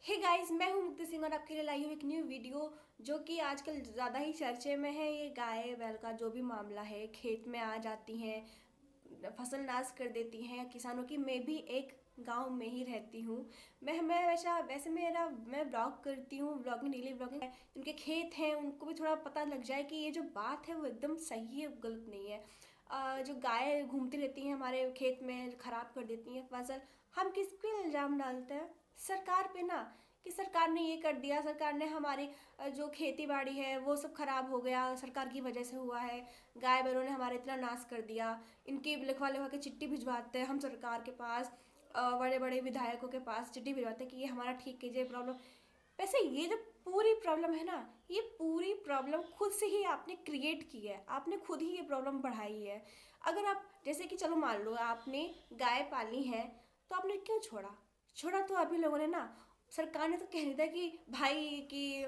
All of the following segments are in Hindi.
हे गाइस, मैं हूं मुक्ति सिंह और आपके लिए लाई हूं एक न्यू वीडियो जो कि आजकल ज़्यादा ही चर्चे में है। ये गाय बैल का जो भी मामला है, खेत में आ जाती हैं, फसल नाश कर देती हैं किसानों की। मैं भी एक गांव में ही रहती हूँ। मैं वैसा वैसे मेरा मैं ब्लॉग करती हूँ, ब्लॉगिंग, डेली ब्लॉगिंग। जिनके खेत हैं उनको भी थोड़ा पता लग जाए कि ये जो बात है वो एकदम सही है, गलत नहीं है। जो गाय घूमती रहती हैं हमारे खेत में, खराब कर देती हैं फसल। हम किस पे इल्ज़ाम डालते हैं? सरकार पे ना, कि सरकार ने ये कर दिया, सरकार ने हमारी जो खेती बाड़ी है वो सब खराब हो गया, सरकार की वजह से हुआ है। गाय बैलों ने हमारा इतना नाश कर दिया। इनकी लिखवा लिखवा के चिट्ठी भिजवाते हैं हम सरकार के पास, बड़े बड़े विधायकों के पास चिट्ठी भिजवाते हैं कि ये हमारा ठीक कीजिए प्रॉब्लम। वैसे ये जो पूरी प्रॉब्लम है ना, ये पूरी प्रॉब्लम खुद से ही आपने क्रिएट की है, आपने खुद ही ये प्रॉब्लम बढ़ाई है। अगर आप जैसे कि चलो मान लो आपने गाय पाली है, तो आपने क्यों छोड़ा? छोड़ा तो अभी लोगों ने ना, सरकार ने तो कह दिया था कि भाई की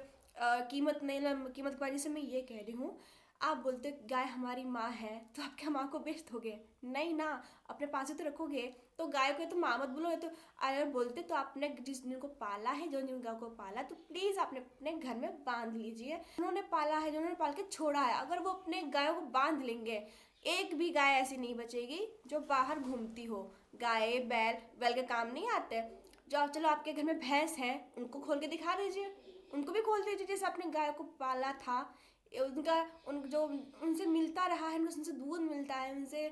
कीमत नहीं ना, कीमत की वजह से मैं ये कह रही हूँ। आप बोलते गाय हमारी माँ है तो आप क्या माँ को बेच दोगे? नहीं ना, अपने पास ही तो रखोगे। तो गाय को तो माँ मत बोलो, ये तो अगर बोलते तो आपने जिस जिनको पाला है, जो जिन गायों को पाला, तो प्लीज़ आपने अपने घर में बांध लीजिए। उन्होंने पाला है, जिन्होंने पाल के छोड़ा है, अगर वो अपने गायों को बांध लेंगे, एक भी गाय ऐसी नहीं बचेगी जो बाहर घूमती हो। गाय बैल बैल के काम नहीं आते। जो आप चलो आपके घर में भैंस है, उनको खोल के दिखा दीजिए, उनको भी खोल दीजिए जैसे आपने गाय को पाला था। उनका उन जो उनसे मिलता रहा है, उनसे दूध मिलता है, उनसे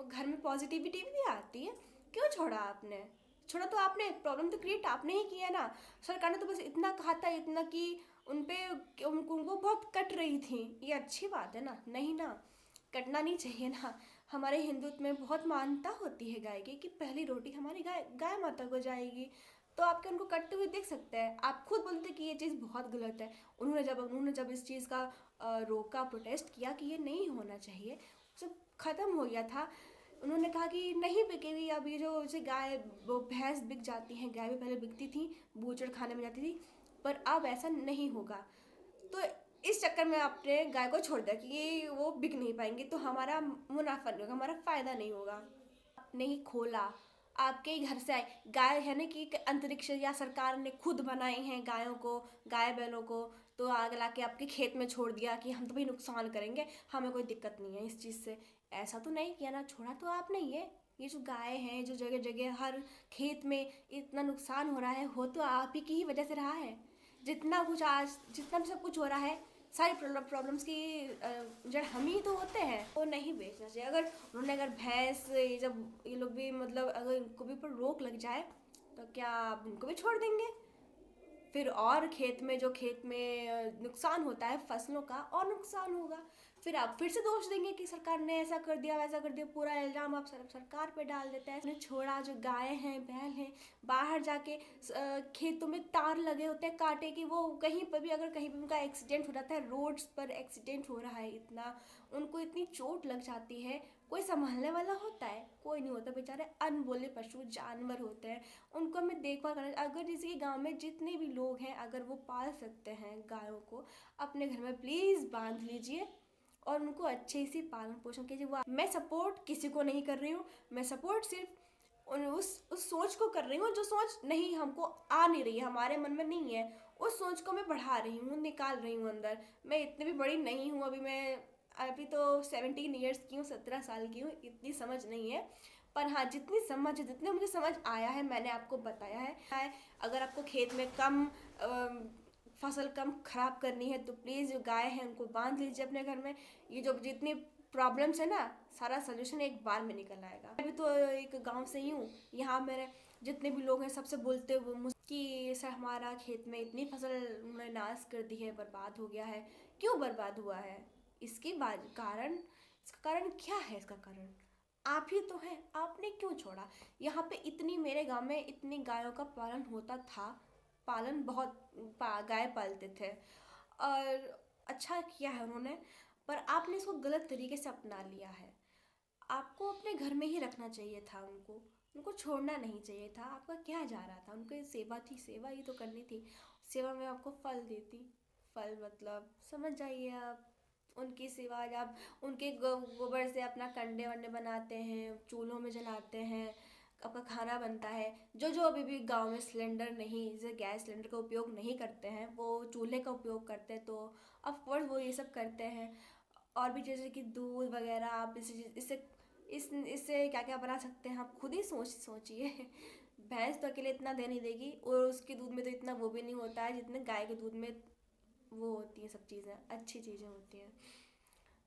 घर में पॉजिटिविटी भी आती है। क्यों छोड़ा आपने? छोड़ा तो आपने, प्रॉब्लम तो क्रिएट आपने ही किया ना। सरकार ने तो बस इतना कहा था, इतना कि उन पे उनको बहुत कट रही थी। ये अच्छी बात है ना? नहीं ना, कटना नहीं चाहिए ना। हमारे हिंदुत्व में बहुत मान्यता होती है गाय की, कि पहली रोटी हमारी गाय गाय माता को जाएगी। तो आपके उनको कटते हुए देख सकते हैं। आप खुद बोलते कि ये चीज़ बहुत गलत है। उन्होंने जब इस चीज़ का रोका, प्रोटेस्ट किया कि ये नहीं होना चाहिए, सब खत्म हो गया था। उन्होंने कहा कि नहीं बिकेगी अब ये, जो जैसे गाय वो भैंस बिक जाती हैं, गाय भी पहले बिकती थी, बूचड़ खाने में जाती थी, पर अब ऐसा नहीं होगा। तो इस चक्कर में आपने गाय को छोड़ दिया कि वो बिक नहीं पाएंगी, तो हमारा मुनाफा नहीं होगा, हमारा फायदा नहीं होगा। आपने ही खोला, आपके ही घर से आए गाय है ना, कि एक अंतरिक्ष या सरकार ने खुद बनाई हैं गायों को, गाय बैलों को। तो आग ला के आपके खेत में छोड़ दिया कि हम तो भाई नुकसान करेंगे, हमें कोई दिक्कत नहीं है इस चीज़ से। ऐसा तो नहीं किया ना, छोड़ा तो आपने। ये जो गाय हैं, जो जगह जगह हर खेत में इतना नुकसान हो रहा है, हो तो आप ही की ही वजह से रहा है। जितना कुछ आज, जितना भी सब कुछ हो रहा है, सारी प्रॉब्लम्स की जड़ हम ही तो होते हैं। वो नहीं बेचना चाहिए। अगर भैंस, ये जब ये लोग भी, मतलब अगर इनको भी ऊपर रोक लग जाए, तो क्या आप इनको भी छोड़ देंगे? फिर और खेत में नुकसान होता है फसलों का, और नुकसान होगा। फिर आप फिर से दोष देंगे कि सरकार ने ऐसा कर दिया, वैसा कर दिया, पूरा इल्ज़ाम आप सरकार पे डाल देते हैं। उसने छोड़ा, जो गाय हैं बैल हैं, बाहर जाके खेतों में तार लगे होते हैं कांटे की, वो कहीं पर भी अगर कहीं पर उनका एक्सीडेंट हो जाता है, रोड्स पर एक्सीडेंट हो रहा है, इतना उनको इतनी चोट लग जाती है, कोई संभालने वाला होता है? कोई नहीं होता। बेचारे अनबोले पशु जानवर होते हैं, उनको हमें देखभाल करना। अगर जैसे कि गांव में जितने भी लोग हैं, अगर वो पाल सकते हैं गायों को, अपने घर में प्लीज़ बांध लीजिए और उनको अच्छे से पालन पोषण कीजिए। वो मैं सपोर्ट किसी को नहीं कर रही हूँ, मैं सपोर्ट सिर्फ उस सोच को कर रही हूँ, जो सोच नहीं, हमको आ नहीं रही है, हमारे मन में नहीं है। उस सोच को मैं बढ़ा रही हूँ, निकाल रही हूँ अंदर। मैं इतनी भी बड़ी नहीं हूँ, अभी तो 17 ईयर्स की हूँ, 17 साल की हूँ, इतनी समझ नहीं है। पर हाँ, जितनी समझ है, जितने मुझे समझ आया है, मैंने आपको बताया है। अगर आपको खेत में फसल कम खराब करनी है, तो प्लीज़ जो गाय हैं उनको बांध लीजिए अपने घर में। ये जो जितनी प्रॉब्लम्स है ना, सारा सोल्यूशन एक बार में निकल आएगा। अभी तो एक गांव से ही हूँ, यहाँ मेरे जितने भी लोग हैं सबसे बोलते हुए कि सर हमारा खेत में इतनी फसल उन्होंने नाश कर दी है, बर्बाद हो गया है। क्यों बर्बाद हुआ है? इसके बाद कारण, इसका कारण क्या है? इसका कारण आप ही तो हैं। आपने क्यों छोड़ा? यहाँ पे इतनी, मेरे गांव में इतनी गायों का पालन होता था, पालन बहुत गाय पालते थे, और अच्छा किया है उन्होंने। पर आपने इसको गलत तरीके से अपना लिया है। आपको अपने घर में ही रखना चाहिए था उनको, उनको छोड़ना नहीं चाहिए था। आपका क्या जा रहा था? उनकी सेवा थी, सेवा ही तो करनी थी। सेवा में आपको फल देती, फल मतलब समझ जाइए आप। उनकी सेवा, जब उनके गोबर से अपना कंडे वंडे बनाते हैं, चूल्हों में जलाते हैं, आपका खाना बनता है। जो जो अभी भी गांव में सिलेंडर नहीं, जैसे गैस सिलेंडर का उपयोग नहीं करते हैं, वो चूल्हे का उपयोग करते हैं, तो ऑफ कोर्स वो ये सब करते हैं। और भी जैसे कि दूध वगैरह आप इससे इससे क्या क्या बना सकते हैं, आप खुद ही सोचिए। भैंस तो अकेले इतना दे नहीं देगी, और उसके दूध में तो इतना वो भी नहीं होता है जितने गाय के दूध में वो होती है, सब चीज़ें अच्छी चीज़ें होती हैं।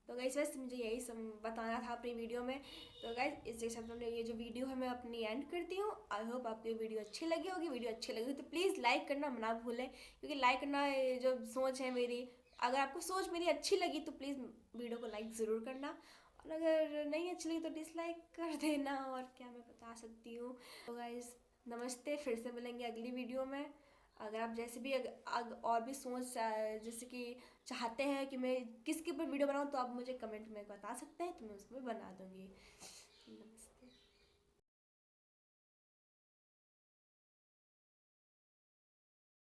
तो गाइस बस मुझे यही सब बताना था अपनी वीडियो में। तो गाइस इसके साथ हमने ये जो वीडियो है मैं अपनी एंड करती हूँ। आई होप आपको ये वीडियो अच्छी लगी होगी। वीडियो अच्छी लगी तो प्लीज़ लाइक करना ना भूलें, क्योंकि लाइक करना जो सोच है मेरी, अगर आपको सोच मेरी अच्छी लगी तो प्लीज़ वीडियो को लाइक ज़रूर करना, और अगर नहीं अच्छी लगी तो डिसलाइक कर देना, और क्या मैं बता सकती हूँ। तो गाइस नमस्ते, फिर से मिलेंगे अगली वीडियो में। अगर आप जैसे भी और भी सोच जैसे कि चाहते हैं कि मैं किसके ऊपर वीडियो बनाऊं, तो आप मुझे कमेंट में बता सकते हैं, तो मैं उसमें बना दूंगी।